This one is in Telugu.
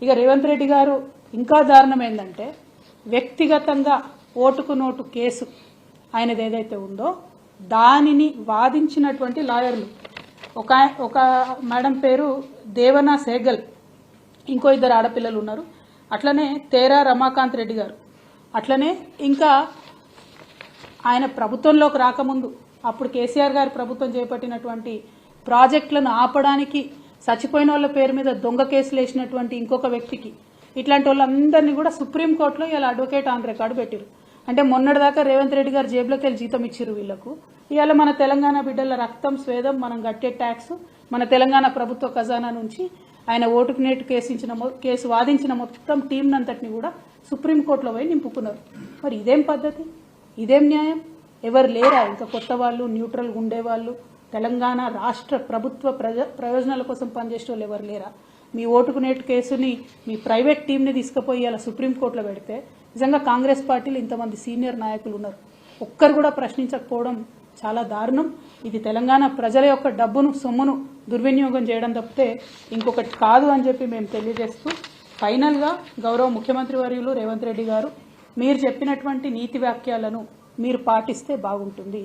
ఇక రేవంత్ రెడ్డి గారు ఇంకా దారుణం ఏంటంటే వ్యక్తిగతంగా ఓటుకు నోటు కేసు ఆయనది ఏదైతే ఉందో దానిని వాదించినటువంటి లాయర్లు ఒక మేడం పేరు దేవనా సేగల్, ఇంకో ఇద్దరు ఆడపిల్లలు ఉన్నారు, అట్లనే తేరా రమాకాంత్ రెడ్డి గారు, అట్లనే ఇంకా ఆయన ప్రభుత్వంలోకి రాకముందు అప్పుడు కేసీఆర్ గారి ప్రభుత్వం చేపట్టినటువంటి ప్రాజెక్టులను ఆపడానికి చచ్చిపోయిన వాళ్ళ పేరు మీద దొంగ కేసులు వేసినటువంటి ఇంకొక వ్యక్తికి, ఇట్లాంటి వాళ్ళందరినీ కూడా సుప్రీంకోర్టులో ఇలా అడ్వకేట్ ఆన్ రికార్డు పెట్టారు. అంటే మొన్నటిదాకా రేవంత్ రెడ్డి గారు జేబులోకి వెళ్ళి జీతం ఇచ్చారు వీళ్లకు. ఇవాళ మన తెలంగాణ బిడ్డల రక్తం స్వేదం మనం కట్టే ట్యాక్స్ మన తెలంగాణ ప్రభుత్వ ఖజానా నుంచి ఆయన ఓటుకు నేటు కేసు వాదించిన మొత్తం టీంనంతటిని కూడా సుప్రీంకోర్టులో పోయి నింపుకున్నారు. మరి ఇదేం పద్ధతి, ఇదేం న్యాయం? ఎవరు లేరా ఇంకా కొత్త వాళ్ళు, న్యూట్రల్గా ఉండేవాళ్ళు, తెలంగాణ రాష్ట్ర ప్రభుత్వ ప్రయోజనాల కోసం పనిచేసే వాళ్ళు ఎవరు లేరా? మీ ఓటుకు నేటు కేసుని మీ ప్రైవేట్ టీంని తీసుకుపోయి అలా సుప్రీంకోర్టులో పెడితే నిజంగా కాంగ్రెస్ పార్టీలో ఇంతమంది సీనియర్ నాయకులు ఉన్నారు, ఒక్కరు కూడా ప్రశ్నించకపోవడం చాలా దారుణం. ఇది తెలంగాణ ప్రజల యొక్క డబ్బును సొమ్మును దుర్వినియోగం చేయడం తప్పితే ఇంకొకటి కాదు అని చెప్పి మేము తెలియజేస్తూ, ఫైనల్గా గౌరవ ముఖ్యమంత్రి వర్యులు రేవంత్ రెడ్డి గారు మీరు చెప్పినటువంటి నీతి వాక్యాలను మీరు పాటిస్తే బాగుంటుంది.